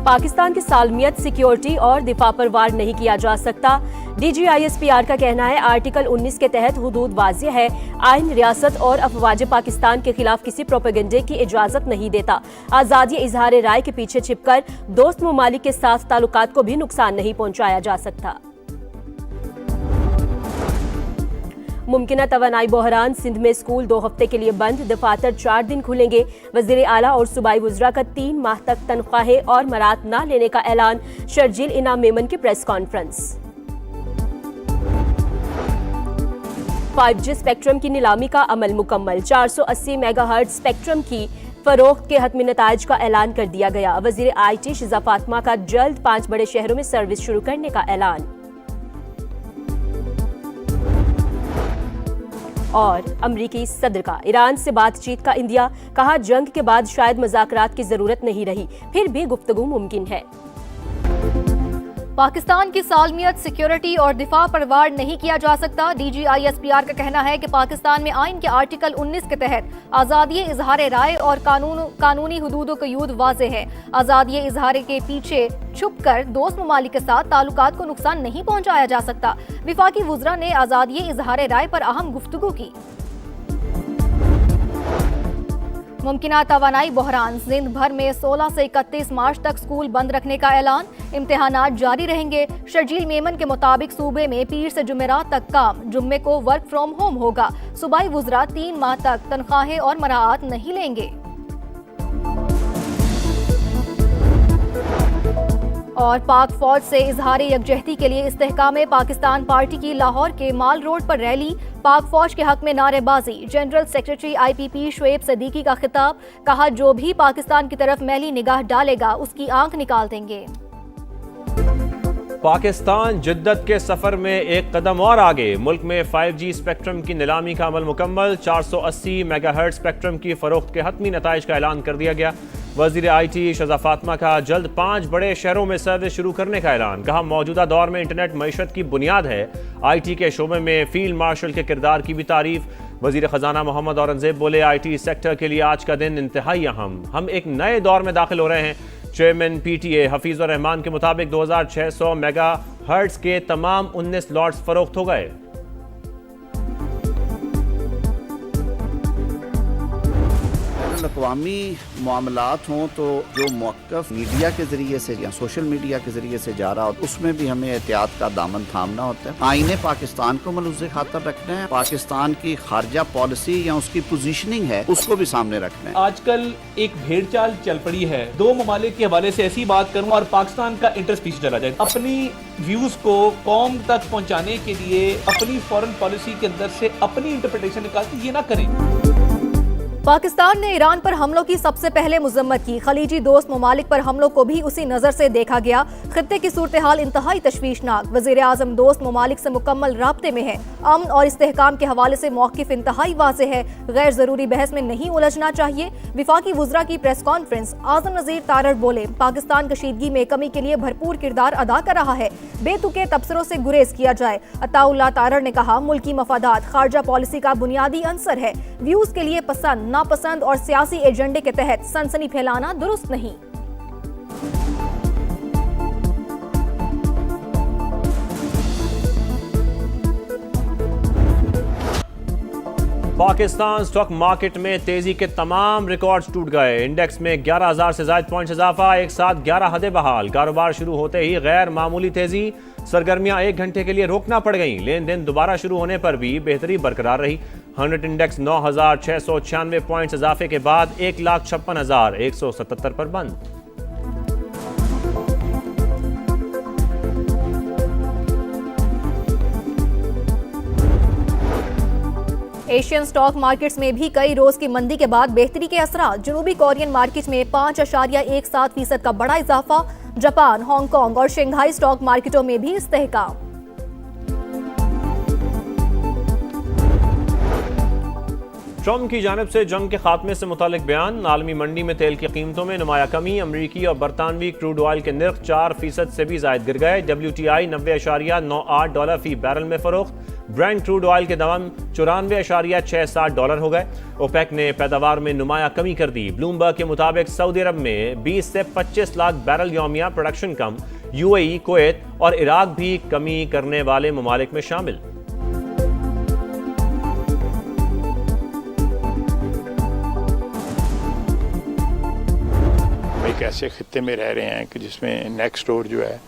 पाकिस्तान की सालमियत, सिक्योरिटी और दिफा पर वार नहीं किया जा सकता। DGISPR का कहना है आर्टिकल 19 के तहत हुदूद वाज़ेह है। आइन रियासत और अफवाज पाकिस्तान के खिलाफ किसी प्रोपेगेंडे की इजाजत नहीं देता। आज़ादी इजहार राय के पीछे छिपकर दोस्त ममालिक के साथ ताल्लुकात को भी नुकसान नहीं पहुंचाया जा सकता। मुमकिना तवानाई बहरान, सिंध में स्कूल 2 हफ्ते के लिए बंद, दफातर 4 दिन खुलेंगे। वजीर आला और सूबाई वज़रा का 3 माह तक तनख्वाहें और मरात न लेने का ऐलान। शर्जील इनाम मेमन की प्रेस कॉन्फ्रेंस। 5G स्पेक्ट्रम की नीलामी का अमल मुकम्मल। 480 मेगाहर्ट्ज स्पेक्ट्रम की फरोख्त के हतमी नताइज का ऐलान कर दिया गया। वजीर IT शिजा फातिमा का जल्द 5 बड़े शहरों में सर्विस शुरू करने का ऐलान। और अमरीकी सदर का ईरान से बातचीत का इंदिया, कहा जंग के बाद शायद मुज़ाकरात की जरूरत नहीं रही, फिर भी गुफ्तगू मुमकिन है। पाकिस्तान की सालमियत, सिक्योरिटी और दिफा पर वार नहीं किया जा सकता। DGISPR का कहना है कि पाकिस्तान में आइन के आर्टिकल 19 के तहत आज़ादी इजहार राय और कानूनी हुदूदों का यूद वाज़े है। आज़ादी इजहार के पीछे छुपकर दोस्त ममालिक के साथ ताल्लुकात को नुकसान नहीं पहुंचाया जा सकता। विफाकी वज़रा ने आज़ादी इजहार राय पर अहम गुफ्तगू की। मुमकिना तवानाई बहरान, सिंध भर में 16 से 31 मार्च तक स्कूल बंद रखने का ऐलान। इम्तिहानात जारी रहेंगे। शर्जील मेमन के मुताबिक सूबे में पीर से जुमेरात तक काम, जुम्मे को वर्क फ्रॉम होम होगा। सूबाई वज़रा 3 माह तक तनख्वाहें और मराआत नहीं लेंगे। और पाक फौज से इजहार यकजहती के लिए इस्तेहकाम पाकिस्तान पार्टी की लाहौर के माल रोड पर रैली। पाक फौज के हक में नारेबाजी। General secretary IPP Shoaib Siddiqui का खिताब, कहा जो भी पाकिस्तान की तरफ मैली निगाह डालेगा उसकी आंख निकाल देंगे। पाकिस्तान जिद्दत के सफर में एक कदम और आगे। मुल्क में 5G स्पेक्ट्रम की नीलामी का अमल मुकम्मल। 480 मेगाहर्ट्ज स्पेक्ट्रम की फरोख्त के हतमी नताइज का ऐलान कर दिया गया। वजीर IT शिजा फातिमा का जल्द 5 बड़े शहरों में सर्विस शुरू करने का ऐलान। कहा मौजूदा दौर में इंटरनेट मईशत की बुनियाद है। IT के शोबे में फील्ड मार्शल के किरदार की भी तारीफ। वजीर खजाना मोहम्मद औरंगजेब बोले IT सेक्टर के लिए आज का दिन इंतहाई अहम। हम एक नए दौर में दाखिल हो रहे हैं। चेयरमैन PTA हफीजुर रहमान के मुताबिक 2600 मेगा हर्ट्ज के तमाम 19 लॉट्स फरोख्त हो गए। अक़वामी मामलात हों तो जो मौक़िफ़ मीडिया के ज़रिए से या सोशल मीडिया के ज़रिए से जा रहा हो उसमें भी हमें एहतियात का दामन थामना होता है। आईने पाकिस्तान को मलूज़ खातर रखना है। पाकिस्तान की खारजा पॉलिसी या उसकी पोजीशनिंग है उसको भी सामने रखना है। आजकल एक भेड़चाल चल पड़ी है। 2 ममालिक के हवाले से ऐसी बात करूं और पाकिस्तान का इंटरेस्ट पीछे चला जाए। अपनी व्यूज को कौम तक पहुंचाने के लिए अपनी फॉरेन पॉलिसी के अंदर से अपनी इंटरप्रिटेशन निकालते ये ना करें। पाकिस्तान ने ईरान पर हमलों की सबसे पहले मुजम्मत की। खलीजी दोस्त ममालिक पर हमलों को भी उसी नजर से देखा गया। खित्ते की सूरत हाल इंतहाई तशवीशनाक। वजीर आजम दोस्त ममालिक से मुकम्मल राब्ते में है। अमन और इस्तेहकाम के हवाले से मौक़िफ़ इंतहाई वाज़े है। गैर जरूरी बहस में नहीं उलझना चाहिए। विफाकी वज़रा की प्रेस कॉन्फ्रेंस। आज़म नज़ीर तारड़ बोले पाकिस्तान कशीदगी में कमी के लिए भरपूर किरदार अदा कर रहा है। बेतुके तबसरों से गुरेज किया जाए। अताउल्लाह तारड़ ने कहा मुल्की मफादात खारजा पॉलिसी का बुनियादी अंसर है। व्यूज के लिए पसंद नापसंद और सियासी एजेंडे के तहत सनसनी फैलाना दुरुस्त नहीं। पाकिस्तान स्टॉक मार्केट में तेजी के तमाम रिकॉर्ड्स टूट गए। इंडेक्स में 11,000 से ज्यादा पॉइंट्स इजाफा। एक साथ 11 हदें बहाल। कारोबार शुरू होते ही गैर मामूली तेजी। सरगर्मियां 1 घंटे के लिए रोकना पड़ गई। लेन देन दोबारा शुरू होने पर भी बेहतरी बरकरार रही। 100 इंडेक्स 9,696 पॉइंट्स इजाफे के बाद 1,56,177 पर बंद। एशियन स्टॉक मार्केट्स में भी कई रोज की मंदी के बाद बेहतरी के असरा। जनूबी कोरियन मार्केट में 5.17% का बड़ा इजाफा। जापान, हांगकांग और शंघाई स्टॉक मार्केटों में भी इस्तेहकाम। ट्रंप की जानिब से जंग के खात्मे से मुतालिक बयान। आलमी मंडी में तेल की कीमतों में नुमाया कमी। अमरीकी और बरतानवी क्रूड ऑयल के निर्ख 4% से भी जायद गिर गए। WTI $90.98 फी बैरल में फरोख्त। ब्रेंट क्रूड ऑयल के दाम $94.67 हो गए। ओपेक ने पैदावार में नुमाया कमी कर दी। ब्लूमबर्ग के मुताबिक सऊदी अरब में 20 से 25 लाख बैरल यौमिया प्रोडक्शन कम। UAE, कुवैत और इराक भी कमी करने वाले ममालिक में शामिल। एक ऐसे खित्ते में रह रहे हैं कि जिसमें नेक्स्ट डोर जो है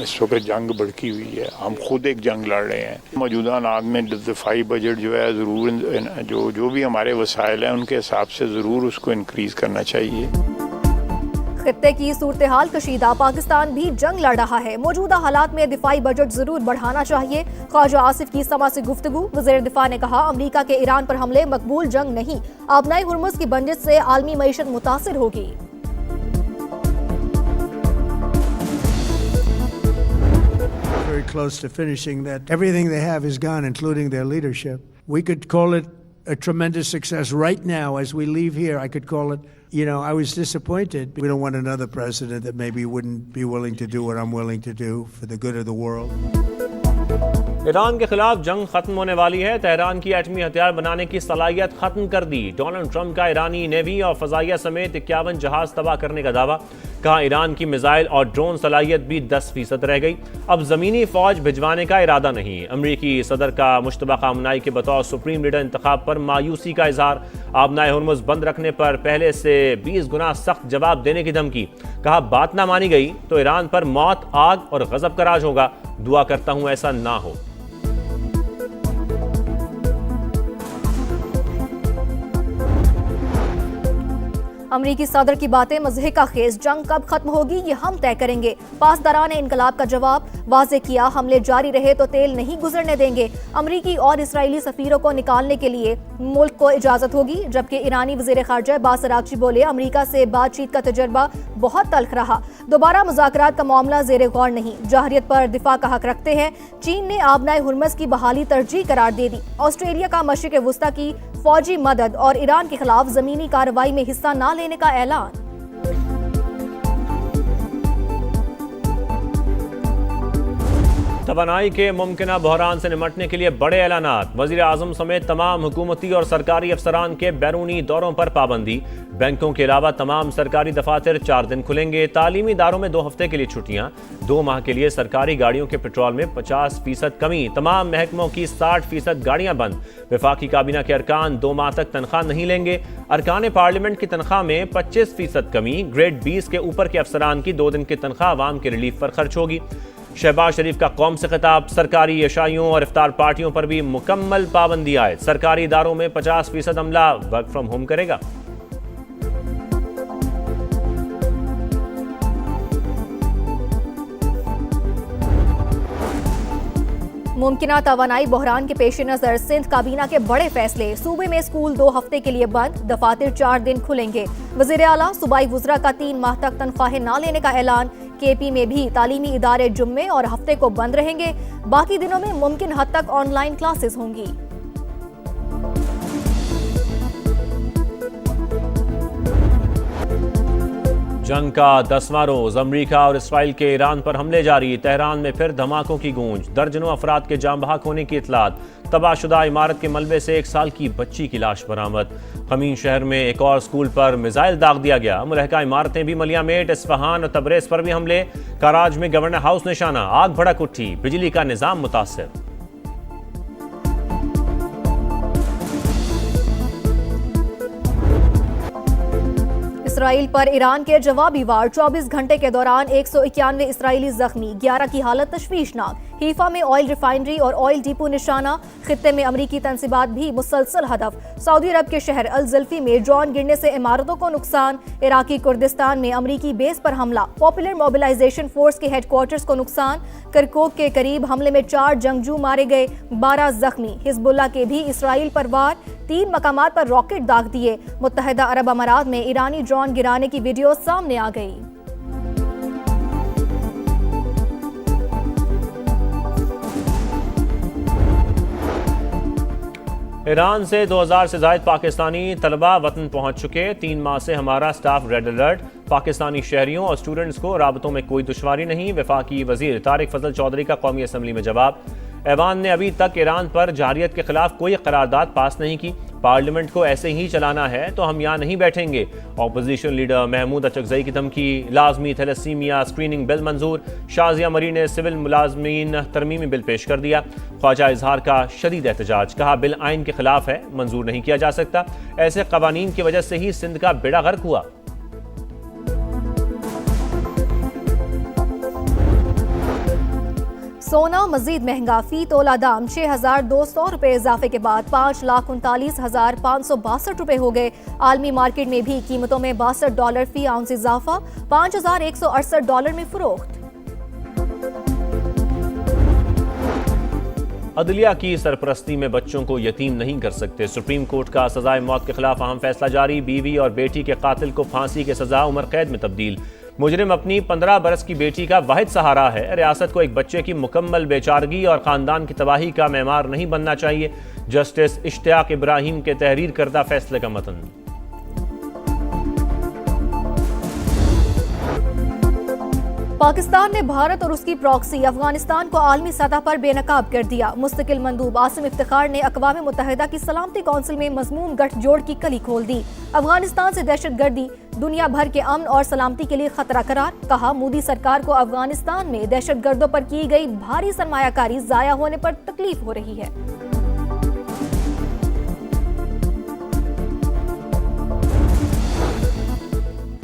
इस वक्त जंग भड़की हुई है। हम खुद एक जंग लड़ रहे हैं। मौजूदा हालात में दफाई बजट जो है ज़रूर जो भी हमारे वसाइल हैं उनके हिसाब से ज़रूर उसको इंक्रीज़ करना चाहिए। खित्ते की सूरत हाल कशीदा। पाकिस्तान भी जंग लड़ रहा है। मौजूदा हालात में दिफाई बजट जरूर बढ़ाना चाहिए। ख्वाजा आसिफ की समा से गुफ्तगू। वज़ीर दिफा ने कहा, अमरीका के ईरान पर हमले मकबूल जंग नहीं। आबनाई हुर्मुज़ की बंदिश से आलमी मईशत मुतासिर होगी। Very close to finishing that. Everything they have is gone, including their leadership. We could call it a tremendous success right now as we leave here. I could call it, I was disappointed. We don't want another president that maybe wouldn't be willing to do what I'm willing to do for the good of the world. Iran के खिलाफ जंग खत्म होने वाली है। Tehran की एटमी हथियार बनाने की सलाहियत खत्म कर दी। डोनाल्ड ट्रंप का ईरानी नेवी और फजाइया समेत 51 जहाज तबाह करने का दावा। कहा, ईरान की मिसाइल और ड्रोन सलाहियत भी 10% रह गई। अब जमीनी फौज भिजवाने का इरादा नहीं। अमरीकी सदर का मुश्तबा खामनाई के बतौर सुप्रीम लीडर इंतखाब पर मायूसी का इजहार। आबनाए हुर्मुज़ बंद रखने पर पहले से 20 गुना सख्त जवाब देने की धमकी। कहा, बात ना मानी गई तो ईरान पर मौत, आग और गजब का राज होगा। दुआ करता हूं ऐसा ना हो। अमरीकी सदर की बातें मज़हे का खेज। जंग कब खत्म होगी ये हम तय करेंगे। पासदारान इनकलाब का जवाब वाज़े किया, हमले जारी रहे तो तेल नहीं गुजरने देंगे। अमरीकी और इसराइली सफीरों को निकालने के लिए मुल्क को इजाज़त होगी। जबकि ईरानी वज़ीर ख़ारजा अब्बास अराग़ची बोले, अमरीका से बातचीत का तजर्बा बहुत तल्ख रहा। दोबारा मुज़ाकरात का मामला ज़ेरे गौर नहीं। जाहरियत पर दिफा का हक रखते हैं। चीन ने आबनाए हुर्मुज़ की बहाली तरजीह करार दे दी। ऑस्ट्रेलिया का मशरिक़ वुस्ता की फौजी मदद और ईरान के खिलाफ ज़मीनी कार्रवाई में हिस्सा न लेने का ऐलान। तवानाई के मुमकिना बहरान से निमटने के लिए बड़े ऐलानात। वज़ीर आज़म समेत तमाम हुकूमती और सरकारी अफसरान के बैरूनी दौरों पर पाबंदी। बैंकों के अलावा तमाम सरकारी दफातर 4 दिन खुलेंगे। तालीमी इदारों में 2 हफ्ते के लिए छुट्टियां। 2 माह के लिए सरकारी गाड़ियों के पेट्रोल में 50% कमी। तमाम महकमों की 60% गाड़ियां बंद। वफाकी काबीना के अरकान 2 माह तक तनख्वाह नहीं लेंगे। अरकान पार्लियामेंट की तनख्वाह में 25% कमी। ग्रेड 20 के ऊपर के अफसरान की 2 दिन की तनख्वाह आवाम के रिलीफ पर खर्च होगी। शहबाज शरीफ का कौम से खिताब। सरकारी यशाइयों और इफ्तार पार्टियों पर भी मुकम्मल पाबंदी आयद। सरकारी इदारों में 50% अमला वर्क फ्रॉम होम करेगा। मुमकिना तवानाई बहरान के पेश नज़र सिंध काबीना के बड़े फैसले। सूबे में स्कूल 2 हफ्ते के लिए बंद। दफातर 4 दिन खुलेंगे। वज़ीर आला सूबाई वुज़रा का 3 माह तक तनख्वाहें न लेने का ऐलान। KP में भी तालीमी इदारे जुम्मे और हफ्ते को बंद रहेंगे। बाकी दिनों में मुमकिन हद तक ऑनलाइन क्लासेस होंगी। जंग का 10वां रोज। अमरीका और इसराइल के ईरान पर हमले जारी। तेहरान में फिर धमाकों की गूंज। दर्जनों अफराद के जाम बहक होने की इतलात। तबाहशुदा इमारत के मलबे से 1 साल की बच्ची की लाश बरामद। खमीन शहर में एक और स्कूल पर मिसाइल दाग दिया गया। मुलहका इमारतें भी मलियामेट, इस्फहान और तबरेज पर भी हमले। कराज में गवर्नर हाउस निशाना। आग भड़क उठी। बिजली का निजाम मुतासर। इसराइल पर ईरान के जवाबी वार। 24 घंटे के दौरान 191 इसराइली जख्मी। 11 की हालत तशवीशनाक। हीफा में ऑयल रिफाइनरी और ऑयल डिपो निशाना। खित्ते में अमरीकी तंसीबात भी मुसलसल हदफ। सऊदी अरब के शहर अल ज़ल्फी में ड्रोन गिरने से इमारतों को नुकसान। इराकी कुर्दिस्तान में अमरीकी बेस पर हमला। पॉपुलर मोबिलाइजेशन फोर्स के हेडक्वार्टर्स को नुकसान। करकुक के करीब हमले में 4 जंगजू मारे गए, 12 जख्मी। हिजबुल्लाह के भी इसराइल पर वार। 3 मकामात पर रॉकेट दाग दिए। मुत्तहिदा अरब अमारात में ईरानी ड्रोन गिराने की वीडियो सामने आ गई। ईरान से 2000 से ज़ायद पाकिस्तानी तलबा वतन पहुंच चुके। 3 माह से हमारा स्टाफ रेड अलर्ट। पाकिस्तानी शहरियों और स्टूडेंट्स को राबतों में कोई दुश्वारी नहीं। वफाकी वजीर तारिक फजल चौधरी का कौमी असम्बली में जवाब। ऐवान ने अभी तक ईरान पर जारियत के खिलाफ कोई करारदाद पास नहीं की। पार्लियामेंट को ऐसे ही चलाना है तो हम यहाँ नहीं बैठेंगे। ऑपोजिशन लीडर महमूद अचकजई की धमकी। लाजमी थैलेसीमिया स्क्रीनिंग बिल मंजूर। शाजिया मरी ने सिविल मुलाजमीन तरमीमी बिल पेश कर दिया। ख्वाजा इजहार का शदीद एहतजाज। कहा बिल आइन के खिलाफ है, मंजूर नहीं किया जा सकता। ऐसे कवानीन की वजह से ही सिंध का बेड़ा गर्क हुआ। सोना मजीद महंगा। फी तोला दाम 6,200 रुपए इजाफे के बाद 5,39,562 रुपए हो गए। आलमी मार्केट में भी कीमतों में $62 फी आउंस इजाफा। $5,168 में फरोख्त। अदलिया की सरपरस्ती में बच्चों को यतीम नहीं कर सकते। सुप्रीम कोर्ट का सजाए मौत के खिलाफ अहम फैसला जारी। बीवी और बेटी के कातिल को फांसी की सजा उम्र कैद में तब्दील। मुजरिम अपनी 15 बरस की बेटी का वाहिद सहारा है। रियासत को एक बच्चे की मुकम्मल बेचारगी और खानदान की तबाही का मेमार नहीं बनना चाहिए। जस्टिस इश्तियाक इब्राहिम के तहरीर करदा फैसले का मतन। पाकिस्तान ने भारत और उसकी प्रॉक्सी अफगानिस्तान को आलमी सतह पर बेनकाब कर दिया। मुस्तकिल मंदूब आसिम इफ्तिखार ने अक़वाम मुत्तहिदा की सलामती कौंसिल में मज़मूम गठजोड़ की कली खोल दी। अफगानिस्तान से दहशतगर्दी दुनिया भर के अमन और सलामती के लिए खतरा करार। कहा मोदी सरकार को अफगानिस्तान में दहशतगर्दों पर की गई भारी सरमायाकारी जाया होने पर तकलीफ हो रही है।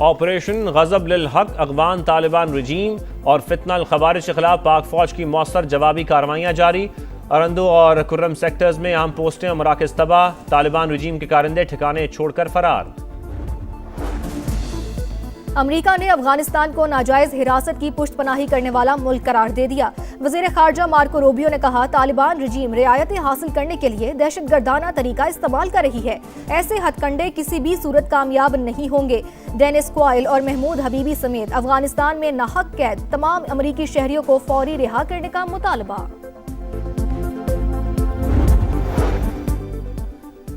ऑपरेशन गजब लिल हक अफगान तालिबान रजीम और फितना अल खवारिज के खिलाफ पाक फौज की मौसर जवाबी कार्रवाइयां जारी। अरंदो और कुर्रम सेक्टर्स में अहम पोस्टें और मराकज़ तबाह। तालिबान रजीम के कारिंदे ठिकाने छोड़कर फरार। अमेरिका ने अफगानिस्तान को नाजायज हिरासत की पुष्टपनाही करने वाला मुल्क करार दे दिया। वज़ीर खारजा मार्को रूबियो ने कहा तालिबान रजीम रियायतें हासिल करने के लिए दहशतगर्दाना तरीका इस्तेमाल कर रही है। ऐसे हथकंडे किसी भी सूरत कामयाब नहीं होंगे। डेनिस क्वाइल और महमूद हबीबी समेत अफगानिस्तान में नाहक कैद तमाम अमरीकी शहरियों को फौरी रिहा करने का मुतालबा।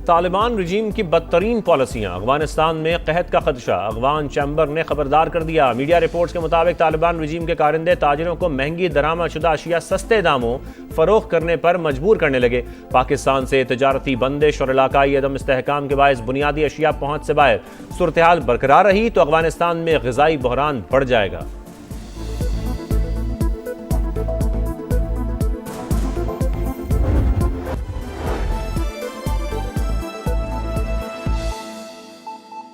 तालिबान रजीम की बदतरीन पॉलिसियां। अफगानिस्तान में कहत का खदशा। अफगान चैम्बर ने खबरदार कर दिया। मीडिया रिपोर्ट्स के मुताबिक तालिबान रजीम के कारिंदे ताजिरों को महंगी दरामदशुदा अशिया सस्ते दामों फरोख्त करने पर मजबूर करने लगे। पाकिस्तान से तजारती बंदिश और इलाकाई अदम इस्तेहकाम के बायस बुनियादी अशिया पहुंच से बाहर सूरत हाल बरकरार रही तो अफगानिस्तान में ग़िज़ाई बहरान बढ़ जाएगा।